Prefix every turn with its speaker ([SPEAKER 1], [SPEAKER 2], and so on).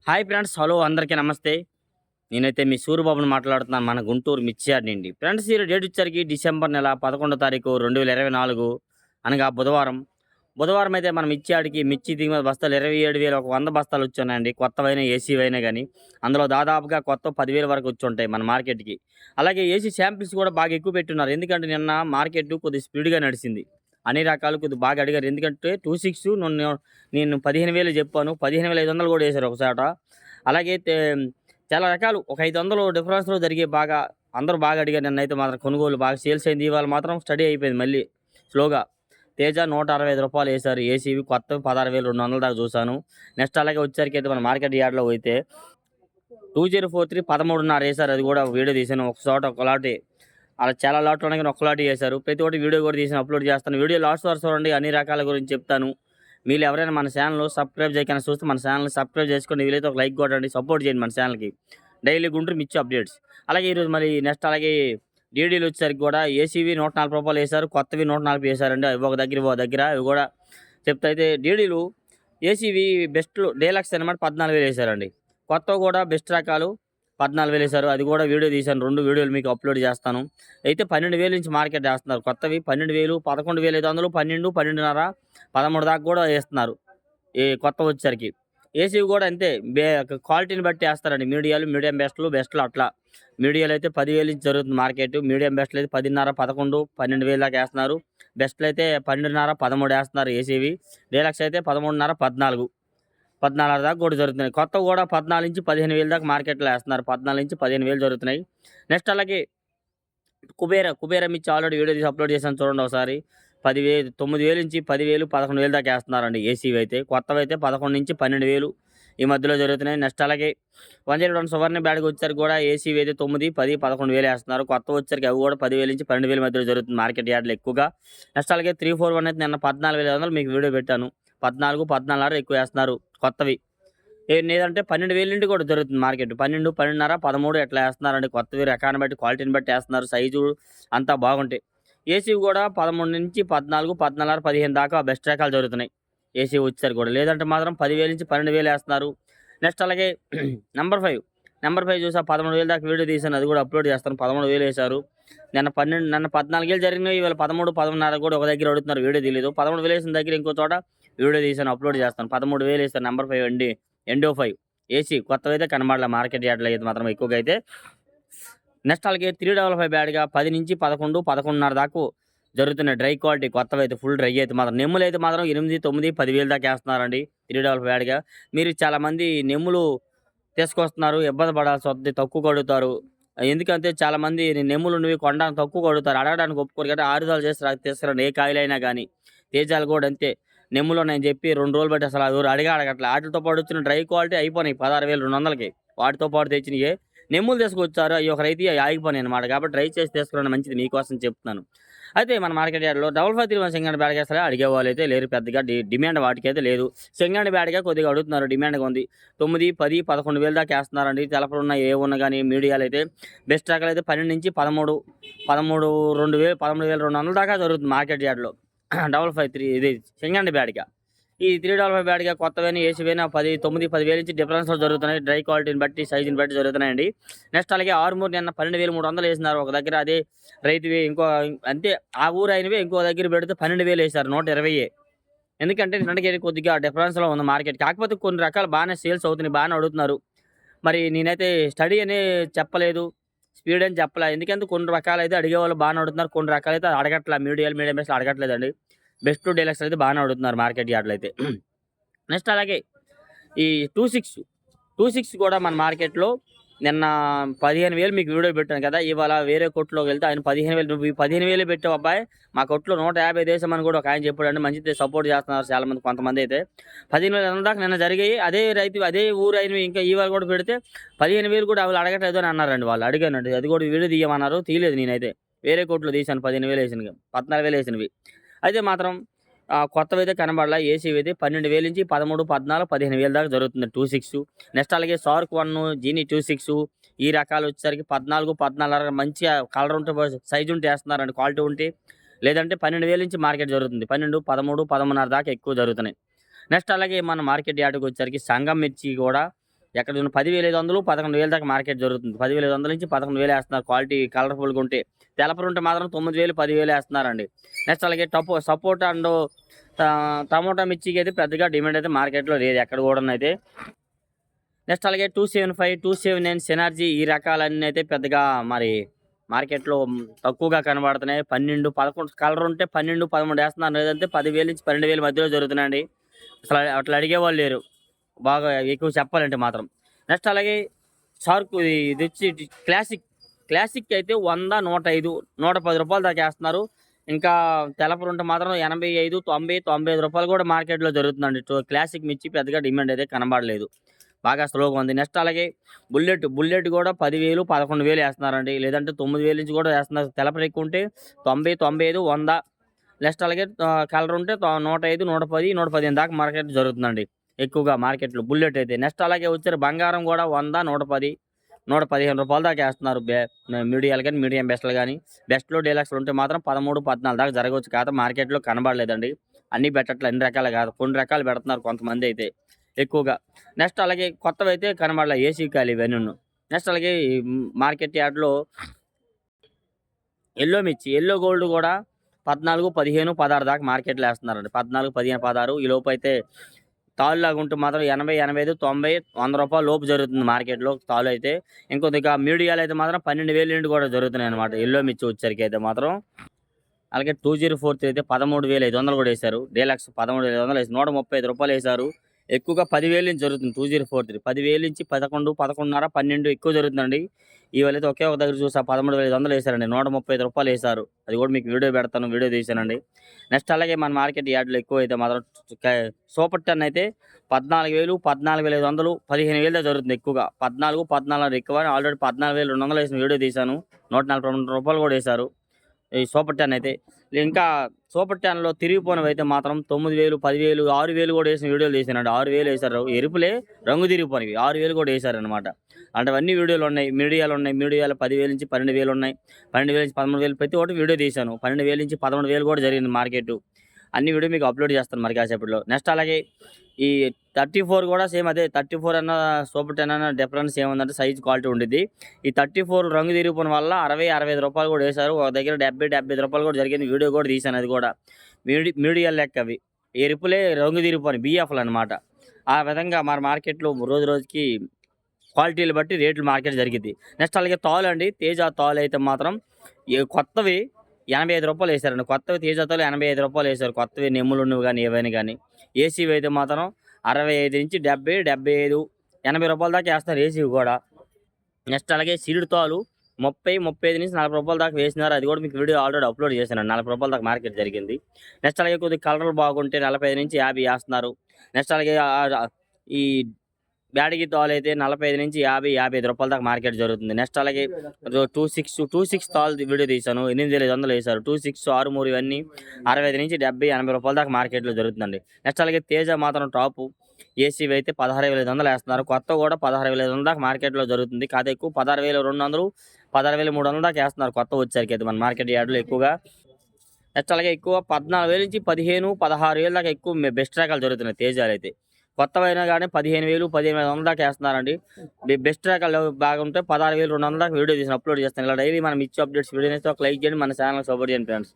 [SPEAKER 1] Hi friends, hello అందరికీ నమస్తే. నేనైతే మీ సూరిబాబుని మాట్లాడుతున్నాను మన గుంటూరు మిర్చి యార్డ్ నుండి. ఫ్రెండ్స్, ఈ డేట్ వచ్చరికి డిసెంబర్ నెల 11వ తారీఖు 2024 అనగా బుధవారం. బుధవారం అయితే మన మిర్చి యార్డ్‌కి మిర్చి దిగుమతి బస్తాలు 27,000 ఒక 100 బస్తాలు వచ్చున్నాయండి. కొత్తవైనా, ఏసీవైనా గానీ. అందులో దాదాపుగా కొత్తవి 10,000 వరకు వచ్చుంటాయి మన మార్కెట్‌కి. అలాగే ఏసీ శాంపిల్స్ కూడా బాగా ఎక్కువ పెట్టున్నారు. ఎందుకంటే నిన్న మార్కెట్ కొద్దిగా స్పీడ్‌గా నడిసింది. అన్ని రకాలు కొద్దిగా బాగా అడిగారు. ఎందుకంటే 26 నేను 15,000 చెప్పాను. 15,500 కూడా ఏసారు ఒక చోట. అలాగే చాలా రకాలు ఒక 500 డిఫరెన్స్‌లో జరిగాయి బాగా. అందరూ బాగా అడిగారు. నిన్నైతే మాత్రం కొనుగోలు బాగా సేల్స్ అయింది. ఇవాళ మాత్రం స్టడీ అయిపోయింది మళ్ళీ స్లోగా. తేజ రూ. 165 ఏసారు. ఏసీవి కొత్తవి 16,200 దాకా చూసాను. నెక్స్ట్ అలాగే వచ్చేసరికైతే మన మార్కెట్ యార్డ్‌లో అయితే 2043 13.5 ఏసారు. అది కూడా వీడియో తీశాను. ఒక చోట ఒక లాటే. అలా చాలా లాట్లు ఉన్నాయి కానీ ఒక్క లాటే ఏసారు. ప్రతి ఒక్కటి వీడియో కూడా తీసి అప్లోడ్ చేస్తాను. వీడియో లాస్ట్ వరకు చూడండి. అన్ని రకాల గురించి చెప్తాను. మీరు ఎవరైనా మన ఛానల్ సబ్స్క్రైబ్ చేయకుండా చూస్తే మన ఛానల్‌ని సబ్స్క్రైబ్ చేసుకోండి. వీలైతే ఒక లైక్ కొట్టండి. సపోర్ట్ చేయండి మన ఛానల్‌కి. డైలీ గుంటూరు మిర్చి అప్డేట్స్. అలాగే ఈరోజు మరి నెక్స్ట్ అలాగే డీడీలు వచ్చేసరికి కూడా ఏసీవి రూ. 104 ఏసారు. కొత్తవి 140 ఏసారండి. అవి ఒక దగ్గర ఇవి ఒక దగ్గర. ఇవి కూడా చెప్తా అయితే డీడీలు ఏసీవి బెస్ట్‌లు డీలక్స్ అనమాట 14,000 ఏసారండి. కొత్తవి కూడా బెస్ట్ రకాలు 14,000 ఏసారు. అది కూడా వీడియో తీశాను. 2 వీడియోలు మీకు అప్లోడ్ చేస్తాను. అయితే 12,000 నుంచి మార్కెట్ చేస్తున్నారు. కొత్తవి 12,000, 11,500, 12, 12.5, 13 దాకా కూడా ఏస్తున్నారు. ఈ కొత్తవి వచ్చేసరికి. ఏసీవి కూడా అంతే క్వాలిటీని బట్టి ఏస్తారండి. మీడియాలు, మీడియం బెస్ట్‌లు, బెస్ట్‌లు అట్లా. మీడియాలు అయితే 10,000 నుంచి జరుగుతుంది మార్కెట్. మీడియం బెస్ట్‌లు అయితే 10.5, 11, 12,000 దాకా ఏస్తున్నారు. బెస్ట్‌లు అయితే 12.5, 13 ఏస్తున్నారు ఏసీవి. డీలక్స్ అయితే 13.5, 14, 14 దాకా కూడా జరుగుతున్నాయి. కొత్తవి కూడా 14-15,000 దాకా మార్కెట్‌లో ఏస్తున్నారు. 14-15,000 జరుగుతున్నాయి. నెక్స్ట్ అలాగే కుబేర మిర్చి ఆల్రెడీ వీడియో తీసి అప్లోడ్ చేశాను చూడండి ఒకసారి. 10,000 9,000 నుంచి 10,000, 11,000 దాకా ఏస్తున్నారండి ఏసీవి అయితే. కొత్తవైతే 11-12,000 ఈ మధ్యలో జరుగుతున్నాయి. నెక్స్ట్ అలాగే 101 సువర్ణ బ్యాడ్‌కి వచ్చేసరికి కూడా ఏసీవి అయితే 9, 10, 11,000 ఏస్తున్నారు. కొత్తవి వచ్చేసరికి అవి కూడా 10,000 నుంచి 12,000 మధ్యలో జరుగుతుంది మార్కెట్ యార్డ్‌లో ఎక్కువగా. నెక్స్ట్ అలాగే 341 అయితే నిన్న 14,500 మీకు వీడియో పెట్టాను. 14, 14.5 ఎక్కువ ఏస్తున్నారు కొత్తవి. లేదంటే 12,000 నుండి కూడా జరుగుతుంది మార్కెట్. 12, 12.5, 13 ఎట్లా ఏస్తున్నారండి. కొత్తవి రకాన్ని బట్టి, క్వాలిటీని బట్టి ఏస్తున్నారు. సైజు అంతా బాగుంటాయి. ఏసీవి కూడా 13-14, 14.5, 15 దాకా బెస్ట్ రకాలు జరుగుతున్నాయి. ఏసీ వచ్చేసరికి కూడా. లేదంటే మాత్రం 10,000 నుంచి 12,000 ఏస్తున్నారు. నెక్స్ట్ అలాగే నంబర్ 5. నంబర్ 5 చూసా 13,000 దాకా వీడియో తీశాను. అది కూడా అప్లోడ్ చేస్తాను. 13,000 ఏసారు. నిన్న 14,000 జరిగినాయి. ఇవాళ 13, 13.5 కూడా ఒక దగ్గర అడుగుతున్నారు. వీడియో తీయలేదు. 13,000 ఏసిన దగ్గర ఇంకో చోట వీడియో తీశాను. అప్లోడ్ చేస్తాను. 13,000 ఏసారు. నంబర్ 5 అండి. ఎండో 5 ఏసీ కొత్తవైతే కనబడలే మార్కెట్ యార్డ్‌లో అయితే మాత్రం ఎక్కువగా అయితే. నెక్స్ట్ అలాగే 355 బ్యాడ్‌గా 10-11, 11.5 దాకా జరుగుతున్నాయి. డ్రై క్వాలిటీ కొత్తవైతే ఫుల్ డ్రై అయితే మాత్రం. నెమ్ములైతే మాత్రం 8, 9, 10,000 దాకా ఏస్తున్నారండి 355 బ్యాడ్‌గా. మీరు చాలామంది నెమ్ములు తీసుకొస్తున్నారు. ఇబ్బంది పడాల్సి వద్ది. తక్కువగా అడుగుతారు. ఎందుకంటే చాలామంది నెమ్ములున్నవి కొనడానికి తక్కువగా అడుగుతారు. అడగడానికి ఒప్పుకోరు కదా! ఆరుదల చేసి తీసుకురండి ఏ కాయలైనా గానీ. తేజాలు కూడా అంతే. నెమ్ములున్నాయని చెప్పి 2 రోజులు బట్టి అసలు ఎవరు అడగట్లే. ఆటిలతో పాటు వచ్చిన డ్రై క్వాలిటీ అయిపోయినాయి 16,200కి. వాటితో పాటు తెచ్చినయే నెమ్ములు తీసుకొచ్చారు. అయి ఒక రైతుయి ఆగిపోయినాయన్నమాట. కాబట్టి డ్రై చేసి తీసుకురండి మంచిది మీకోసం చెప్తున్నాను. అయితే మన మార్కెట్ యార్డ్‌లో 5531 సింగండి బ్యాడ్‌గా అసలే అడిగేవాళ్ళైతే లేరు పెద్దగా. డిమాండ్ వాటికైతే లేదు. సింగండి బ్యాడ్‌గా కొద్దిగా అడుగుతున్నారు. డిమాండ్‌గా ఉంది. 9, 10, 11,000 దాకా ఏస్తున్నారండి. తెలపలున్న ఏవున్నా గానీ మీడియాలైతే బెస్ట్ రకాలైతే 12-13, 2,000, 13,200 దాకా జరుగుతుంది మార్కెట్ యార్డ్‌లో. 553 ఇది సింగండి బ్యాడ్‌గా. ఈ 355 బ్యాడ్‌గా కొత్తవైనా, ఏసీవైనా 9, 10,000 నుంచి డిఫరెన్స్‌లో జరుగుతున్నాయి. డ్రై క్వాలిటీని బట్టి, సైజుని బట్టి జరుగుతున్నాయండి. నెక్స్ట్ అలాగే ఆర్మూర్ నిన్న 12,300 ఏసినారు ఒక దగ్గర. అదే రైతువి అంతే ఆ ఊరు అయినవే ఇంకో దగ్గర పెడితే 12,000 ఏసారు 120. ఎందుకంటే నిన్నటికి కొద్దిగా డిఫరెన్స్‌లో ఉంది మార్కెట్. కాకపోతే కొన్ని రకాలు బాగానే సేల్స్ అవుతున్నాయి. బాగానే అడుగుతున్నారు. మరి నేనైతే స్టడీ అని చెప్పలేదు. స్పీడ్ అని చెప్పలే. ఎందుకంటే కొన్ని రకాలైతే అడిగేవాళ్ళు బాగానే అడుగుతున్నారు. కొన్ని రకాలైతే అడగట్ల. మీడియం బెస్ట్‌లు అడగట్లేదండి. బెస్ట్, డీలక్స్ అయితే బాగానే అడుగుతున్నారు మార్కెట్ యార్డ్‌లో అయితే. నెక్స్ట్ అలాగే ఈ 26 కూడా మన మార్కెట్‌లో నిన్న 15,000 మీకు వీడియో పెట్టాను కదా! ఇవాళ వేరే కొట్టులోకి వెళ్తే ఆయన 15,000 నువ్వు ఈ 15,000 పెట్టావు అబ్బాయి. మా కొట్టులో 150 దేశామని కూడా ఒక ఆయన చెప్పాడండి. మంచిదే సపోర్ట్ చేస్తున్నారు చాలామంది కొంతమందైతే. 15,000 దాకా నిన్న జరిగాయి. అదే రైతు అదే ఊరు అయినవి ఇంకా ఇవాళ కూడా పెడితే 15,000 కూడా వాళ్ళు అడగట్లేదు అని అన్నారండి వాళ్ళు. అడిగానండి. అది కూడా వీడియో తీయమన్నారు. తీయలేదు నేనైతే. వేరే కొట్టులో తీశాను 15,000 ఏసినవి. 14,000 ఏసినవి. అయితే మాత్రం కొత్తవైతే కనబడలా. ఏసీవి అయితే 12,000 నుంచి 13, 14, 15,000 దాకా జరుగుతుంది 26. నెక్స్ట్ అలాగే షార్క్ 1, జీనీ 26 ఈ రకాలు వచ్చేసరికి 14, 14.5 మంచిగా కలర్ ఉంటే సైజ్ ఉంటే ఏస్తున్నారండి. క్వాలిటీ ఉంటే. లేదంటే 12,000 నుంచి మార్కెట్ జరుగుతుంది. 12, 13, 13.5 దాకా ఎక్కువ జరుగుతున్నాయి. నెక్స్ట్ అలాగే మన మార్కెట్ యార్డ్‌కి వచ్చేసరికి సంగం మిర్చి కూడా ఎక్కడ చూసిన 10,500 11,000 దాకా మార్కెట్ జరుగుతుంది. 10,500 నుంచి 11,000 వేస్తున్నారు క్వాలిటీ కలర్ఫుల్గా ఉంటే. తెలపరు ఉంటే మాత్రం 9,000 10,000 వేస్తున్నారండి. నెక్స్ట్ అలాగే సపోటా అండ్ టమోటా మిర్చికి అయితే పెద్దగా డిమాండ్ అయితే మార్కెట్లో లేదు ఎక్కడ కూడా అయితే. నెక్స్ట్ అలాగే 275 279 సినర్జీ ఈ రకాలన్నీ అయితే పెద్దగా మరి మార్కెట్లో తక్కువగా కనబడుతున్నాయి. 12 11 కలర్ ఉంటే 12 13 వేస్తున్నారు, లేదంటే 10,000 నుంచి 12,000 మధ్యలో జరుగుతున్నాయండి. అసలు అట్లా అడిగేవాళ్ళు లేరు బాగా ఎక్కువ చెప్పాలంటే మాత్రం. నెక్స్ట్ అలాగే షార్క్ ఇది వచ్చి క్లాసిక్ అయితే 100 105 110 రూపాయలు దాకా వేస్తున్నారు. ఇంకా తెలపరు ఉంటే మాత్రం 85 90 95 రూపాయలు కూడా మార్కెట్లో జరుగుతుందండి. క్లాసిక్ మిర్చి పెద్దగా డిమాండ్ అయితే కనబడలేదు, బాగా స్లోగా ఉంది. నెక్స్ట్ అలాగే బుల్లెట్ కూడా 10,000 11,000 వేస్తున్నారండి, లేదంటే 9,000 నుంచి కూడా వేస్తున్నారు. తెలపరు ఎక్కువ ఉంటే 90 95 100. నెక్స్ట్ అలాగే కలర్ ఉంటే 105 110 115 దాకా మార్కెట్ జరుగుతుందండి ఎక్కువగా మార్కెట్లో బుల్లెట్ అయితే. నెక్స్ట్ అలాగే వచ్చారు బంగారం కూడా 100 110 115 రూపాయల దాకా వేస్తున్నారు. మీడియాలు కానీ మీడియం బెస్ట్లు కానీ. బెస్ట్లో డీలక్స్లు ఉంటే మాత్రం 13 14 దాకా జరగవచ్చు, కాదు మార్కెట్లో కనబడలేదండి. అన్ని పెట్టట్లు అన్ని రకాలు కాదు, కొన్ని రకాలు పెడుతున్నారు కొంతమంది అయితే ఎక్కువగా. నెక్స్ట్ అలాగే కొత్తవి అయితే కనబడలే, ఏసీ కాలు ఇవన్నీ. నెక్స్ట్ అలాగే మార్కెట్ యార్డ్లో ఎల్లో మిర్చి ఎల్లో గోల్డ్ కూడా 14 15 16 దాకా మార్కెట్లో వేస్తున్నారండి. 14 15 16 ఈ లోపు అయితే తాళ్ళు లాగా ఉంటే మాత్రం 80 85 90 100 రూపాయల లోపు జరుగుతుంది మార్కెట్లో తాళ్ళు అయితే. ఇంకొద్దిగా మీడియాలు అయితే మాత్రం 12,000 నుండి కూడా జరుగుతున్నాయి అనమాట ఎల్లో మిర్చి వచ్చరికి అయితే మాత్రం. అలాగే 2043 అయితే 13,500 కూడా వేశారు. డీలక్స్ 13,500 వేసి 135 రూపాయలు వేశారు. ఎక్కువగా 10,000 నుంచి జరుగుతుంది 2043. 10,000 నుంచి 11 11.5 12 ఎక్కువ జరుగుతుందండి. ఇవాళ అయితే ఒకే ఒక దగ్గర చూసా 13,500 వేశారండి. 135 రూపాయలు వేశారు. అది కూడా మీకు వీడియో పెడతాను, వీడియో తీసానండి. నెక్స్ట్ అలాగే మన మార్కెట్ యార్డ్లో ఎక్కువ అయితే మాత్రం సూపర్ 10 అయితే 14,000 14,500 15,000 జరుగుతుంది ఎక్కువగా. 14 14 ఎక్కువ, ఆల్రెడీ 14,200 వేసిన వీడియో తీశాను. 142 రూపాయలు కూడా వేశారు ఈ సూపర్ 10 అయితే. ఇంకా సూపర్ 10లో తిరిగిపోయినవి అయితే మాత్రం 9,000 10,000 6,000 కూడా వేసిన వీడియోలు తీసానండి. 6,000 వేశారు, ఎరుపులే రంగు తిరిగిపోయినవి 6,000 కూడా వేశారనమాట. అంటే అన్ని వీడియోలు ఉన్నాయి, మీడియాలు 10,000 నుంచి 12,000 ఉన్నాయి, 12,000 నుంచి 13,000 ప్రతి ఒక్కటి వీడియో తీశాను. 12,000 నుంచి 11,000 కూడా జరిగింది మార్కెట్. అన్ని వీడియో మీకు అప్లోడ్ చేస్తాను మరి కాసేపట్లో. నెక్స్ట్ అలాగే ఈ 34 కూడా సేమ్ అదే. 34 అన్న సూపర్ 10 అన్న డిఫరెన్స్ ఏముందంటే సైజ్ క్వాలిటీ ఉండిద్ది. ఈ 34 రంగు తిరిగిపోవడం వల్ల 60 65 రూపాయలు కూడా వేశారు. ఒక దగ్గర 70 75 రూపాయలు కూడా జరిగింది, వీడియో కూడా తీశాను. అది కూడా మీడియా లెక్క అవి ఎరుపులే రంగు తిరిగిపోయి బిఎఫ్లు అనమాట. ఆ విధంగా మన మార్కెట్లో రోజు రోజుకి క్వాలిటీలు బట్టి రేట్లు మార్కెట్ జరిగింది. నెక్స్ట్ అలాగే తాలు అండి, తేజ తాలు అయితే మాత్రం కొత్తవి 85 రూపాయలు వేశారండి. కొత్తవి తేజ తాలు 85 రూపాయలు వేశారు. కొత్తవి నెమ్ములు ఉన్నవి కానీ ఏవైనా కానీ. ఏసీవి అయితే మాత్రం 65 నుంచి 70 75 80 రూపాయల దాకా వేస్తారు ఏసీవి కూడా. నెక్స్ట్ అలాగే సీడ్ తాలు 30 35 నుంచి 40 రూపాయల దాకా వేసినారు. అది కూడా మీకు వీడియో ఆల్రెడీ అప్లోడ్ చేశాను. 40 రూపాయల దాకా మార్కెట్ జరిగింది. నెక్స్ట్ అలాగే కొద్దిగా కలర్లు బాగుంటే 45 నుంచి 50 వేస్తున్నారు. నెక్స్ట్ అలాగే ఈ బ్యాడగి తాలు అయితే 45 నుంచి 50 55 రూపాయల దాకా మార్కెట్ జరుగుతుంది. నెక్స్ట్ అలాగే 26 తాలు వీడియో తీశాను, 8,500 వేశారు. 26 63 ఇవన్నీ 65 నుంచి 70 80 రూపాయల దాకా మార్కెట్లో జరుగుతుందండి. నెక్స్ట్ అలాగే తేజ మాత్రం టాపు ఏసీవి అయితే 16,500 వేస్తున్నారు. కొత్త కూడా 16,500 దాకా మార్కెట్లో జరుగుతుంది. కాదు ఎక్కువ 16,200 16,300 దాకా వేస్తున్నారు కొత్త వచ్చరికి అయితే మన మార్కెట్ యార్డ్లో ఎక్కువగా. నెక్స్ట్ అలాగే ఎక్కువ 14,000 నుంచి 15 16,000 దాకా ఎక్కువ బెస్ట్ రకాలు జరుగుతున్నాయి తేజాలు అయితే. కొత్తవైనా కానీ 15,000 15,500 దాకా వేస్తున్నారండి. బెస్ట్ రకాలు బాగుంటే 16,200 దాకా వీడియో తీసి అప్లోడ్ చేస్తాను. ఇలా డైలీ మనం ఇచ్చే అప్డేట్స్ వీడియో అయితే ఒక లైక్ చేయండి, మన ఛానల్ సపోర్ట్ చేయండి ఫ్రెండ్స్.